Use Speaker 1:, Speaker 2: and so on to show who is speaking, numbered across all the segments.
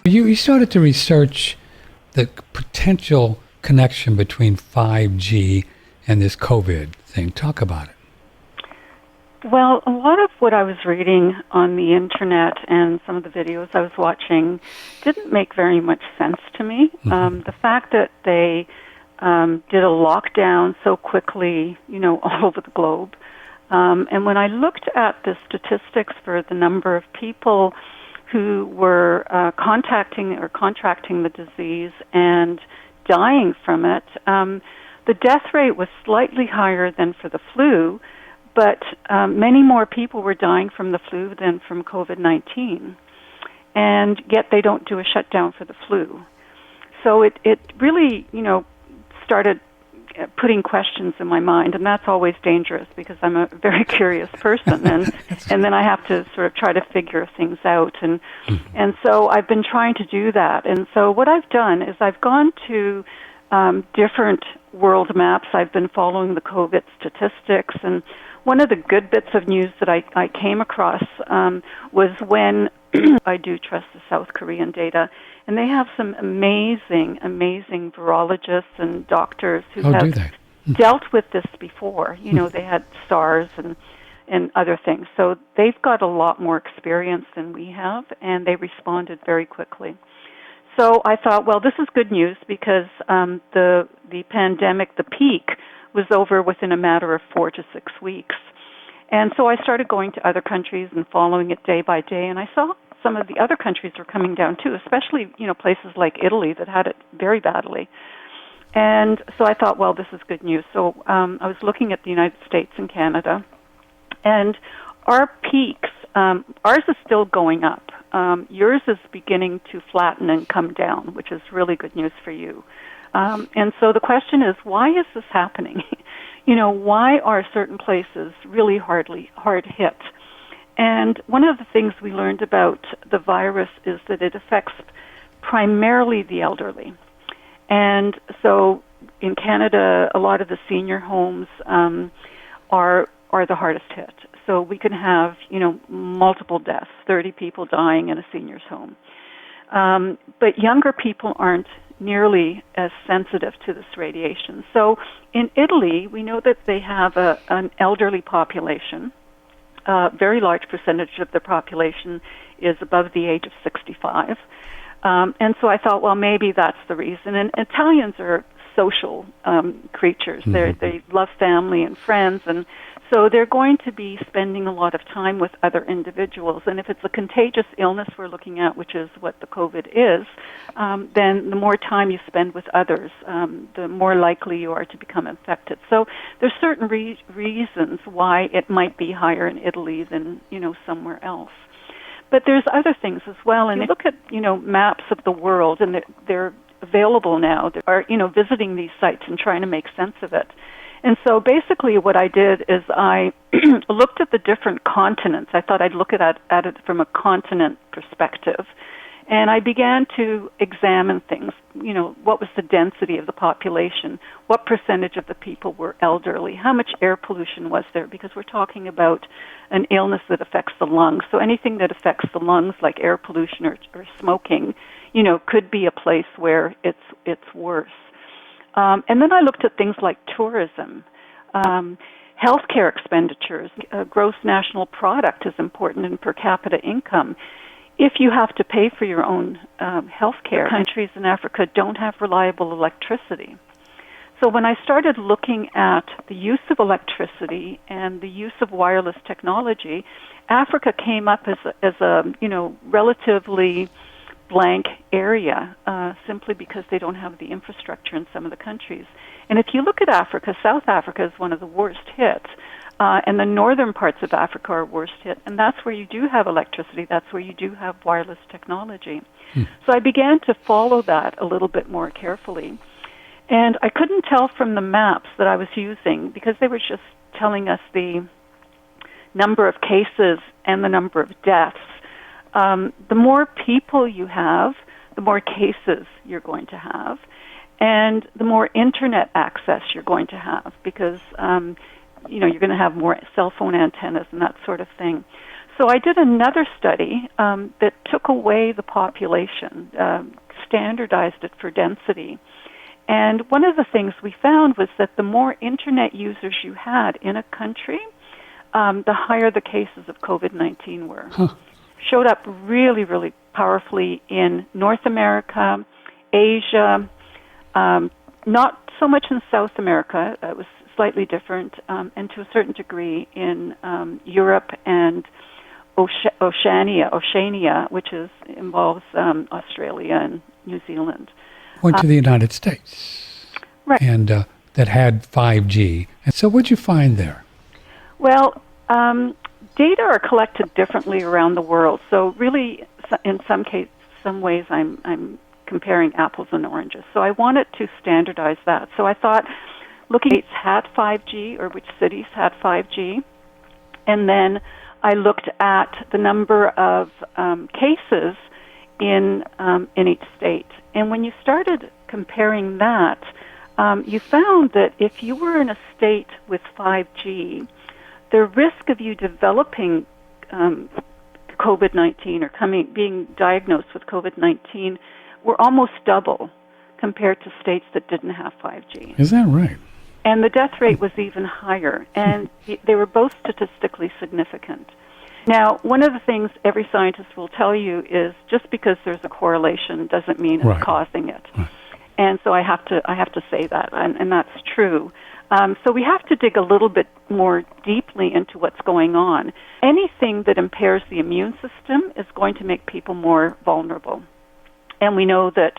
Speaker 1: You started to research the potential connection between 5G and this COVID thing. Talk about it.
Speaker 2: Well, a lot of what I was reading on the internet and some of the videos I was watching didn't make very much sense to me. The fact that they did a lockdown so quickly, all over the globe. And when I looked at the statistics for the number of people who were contracting the disease and dying from it, the death rate was slightly higher than for the flu, but many more people were dying from the flu than from COVID-19. And yet they don't do a shutdown for the flu. So it really, started putting questions in my mind, and that's always dangerous because I'm a very curious person, and then I have to sort of try to figure things out, and so I've been trying to do that. And so what I've done is I've gone to different world maps. I've been following the COVID statistics, and one of the good bits of news that I came across was when I do trust the South Korean data, and they have some amazing virologists and doctors who have dealt with this before. They had SARS and other things. So they've got a lot more experience than we have, and they responded very quickly. So I thought, well, this is good news because the pandemic, the peak, was over within a matter of 4 to 6 weeks. And so I started going to other countries and following it day by day, and I saw some of the other countries were coming down too, especially, places like Italy that had it very badly. And so I thought, well, this is good news. So I was looking at the United States and Canada, and our peaks, ours is still going up. Yours is beginning to flatten and come down, which is really good news for you. And so the question is, why is this happening? Why are certain places really hard hit? And one of the things we learned about the virus is that it affects primarily the elderly. And so in Canada, a lot of the senior homes are the hardest hit. So we can have, multiple deaths, 30 people dying in a senior's home. But younger people aren't nearly as sensitive to this radiation. So in Italy, we know that they have an elderly population. A very large percentage of the population is above the age of 65. And so I thought, well, maybe that's the reason. And Italians are social creatures. They love family and friends, and so they're going to be spending a lot of time with other individuals. And if it's a contagious illness we're looking at, which is what the COVID is, then the more time you spend with others, the more likely you are to become infected. So there's certain reasons why it might be higher in Italy than, somewhere else. But there's other things as well. And if you look at, maps of the world, and they're available now. They are, visiting these sites and trying to make sense of it. And so basically what I did is I looked at the different continents. I thought I'd look at it from a continent perspective. And I began to examine things. What was the density of the population? What percentage of the people were elderly? How much air pollution was there? Because we're talking about an illness that affects the lungs. So anything that affects the lungs, like air pollution or smoking, could be a place where it's worse. And then I looked at things like tourism, healthcare expenditures. Gross national product is important in per capita income. If you have to pay for your own health care, countries in Africa don't have reliable electricity. So when I started looking at the use of electricity and the use of wireless technology, Africa came up as a relatively blank area simply because they don't have the infrastructure in some of the countries. And if you look at Africa, South Africa is one of the worst hit. And the northern parts of Africa are worst hit, and that's where you do have electricity, that's where you do have wireless technology. So I began to follow that a little bit more carefully. And I couldn't tell from the maps that I was using, because they were just telling us the number of cases and the number of deaths. The more people you have, the more cases you're going to have, and the more internet access you're going to have, because you're going to have more cell phone antennas and that sort of thing. So I did another study that took away the population, standardized it for density. And one of the things we found was that the more internet users you had in a country, the higher the cases of COVID-19 were.
Speaker 1: Huh.
Speaker 2: Showed up really, really powerfully in North America, Asia, not so much in South America. It was slightly different, and to a certain degree in Europe and Oceania, which involves Australia and New Zealand.
Speaker 1: Went to the United States.
Speaker 2: Right.
Speaker 1: And that had 5G. And so what'd you find there?
Speaker 2: Well, data are collected differently around the world. So really, in some ways, I'm comparing apples and oranges. So I wanted to standardize that. So I thought, looking at had 5G or which cities had 5G, and then I looked at the number of cases in each state. And when you started comparing that, you found that if you were in a state with 5G, the risk of you developing COVID-19 or being diagnosed with COVID-19 were almost double compared to states that didn't have 5G.
Speaker 1: Is that right?
Speaker 2: And the death rate was even higher, and they were both statistically significant. Now, one of the things every scientist will tell you is just because there's a correlation doesn't mean it's causing it. Right. And so I have to say that, and that's true. So we have to dig a little bit more deeply into what's going on. Anything that impairs the immune system is going to make people more vulnerable. And we know that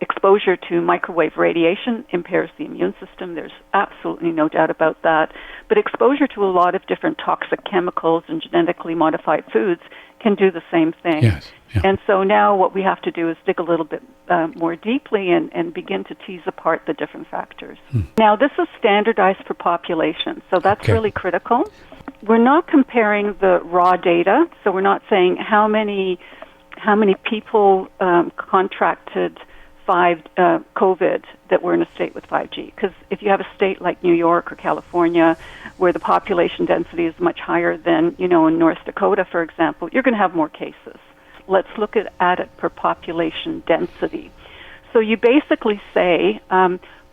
Speaker 2: exposure to microwave radiation impairs the immune system. There's absolutely no doubt about that. But exposure to a lot of different toxic chemicals and genetically modified foods can do the same thing.
Speaker 1: Yes. Yeah.
Speaker 2: And so now what we have to do is dig a little bit more deeply and begin to tease apart the different factors. Now, this is standardized for population, so that's really critical. We're not comparing the raw data, so we're not saying how many people contracted COVID that were in a state with 5G. Because if you have a state like New York or California where the population density is much higher than, in North Dakota, for example, you're going to have more cases. Let's look at it per population density. So you basically say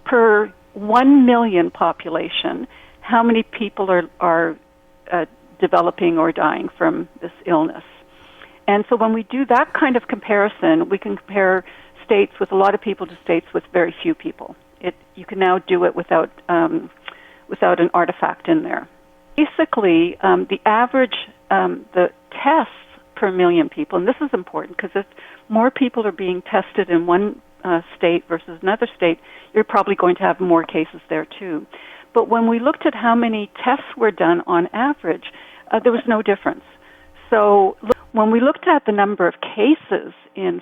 Speaker 2: per 1 million population, how many people are developing or dying from this illness. And so when we do that kind of comparison, we can compare states with a lot of people to states with very few people. You can now do it without an artifact in there. Basically, the average, the tests per million people, and this is important because if more people are being tested in one state versus another state, you're probably going to have more cases there too. But when we looked at how many tests were done on average, there was no difference. So when we looked at the number of cases in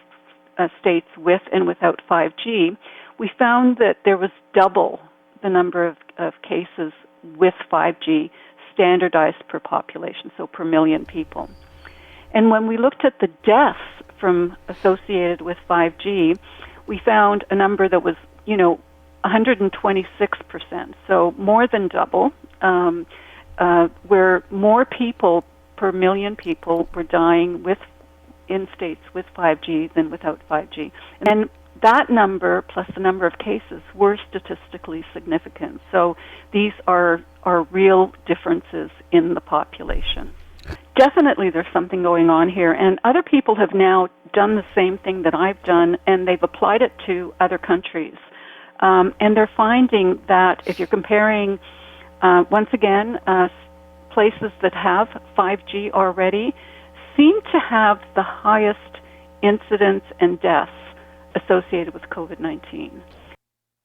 Speaker 2: states with and without 5G, we found that there was double the number of cases with 5G standardized per population, so per million people. And when we looked at the deaths associated with 5G, we found a number that was, 126%, so more than double, where more people per million people were dying in states with 5G than without 5G. And that number plus the number of cases were statistically significant. So these are real differences in the population. Definitely there's something going on here, and other people have now done the same thing that I've done, and they've applied it to other countries. And they're finding that if you're comparing, once again, places that have 5G already seem to have the highest incidence and deaths associated with COVID-19.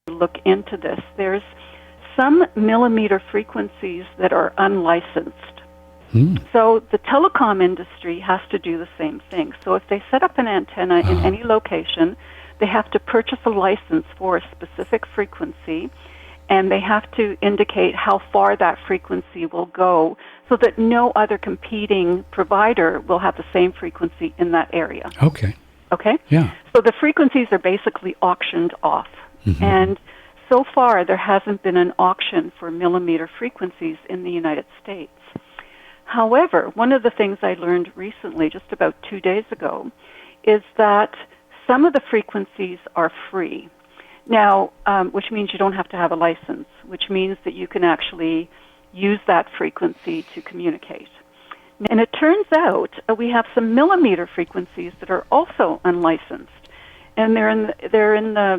Speaker 2: Look into this. There's some millimeter frequencies that are unlicensed. So the telecom industry has to do the same thing. So if they set up an antenna in any location, they have to purchase a license for a specific frequency, and they have to indicate how far that frequency will go so that no other competing provider will have the same frequency in that area.
Speaker 1: Okay.
Speaker 2: Okay?
Speaker 1: Yeah.
Speaker 2: So the frequencies are basically auctioned off. And so far there hasn't been an auction for millimeter frequencies in the United States. However, one of the things I learned recently, just about 2 days ago, is that some of the frequencies are free. Now, which means you don't have to have a license, which means that you can actually use that frequency to communicate. And it turns out we have some millimeter frequencies that are also unlicensed, and they're in the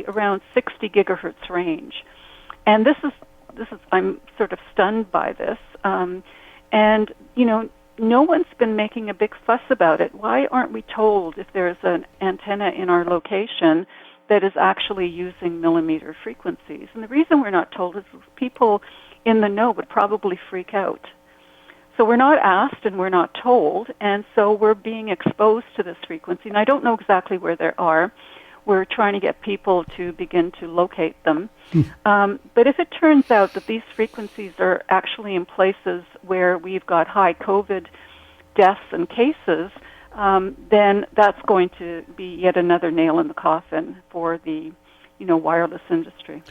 Speaker 2: around 60 gigahertz range. And this is I'm sort of stunned by this, and no one's been making a big fuss about it. Why aren't we told if there's an antenna in our location that is actually using millimeter frequencies? And the reason we're not told is people in the know would probably freak out. So we're not asked and we're not told, and so we're being exposed to this frequency. And I don't know exactly where they are. We're trying to get people to begin to locate them. But if it turns out that these frequencies are actually in places where we've got high COVID deaths and cases, then that's going to be yet another nail in the coffin for the wireless industry.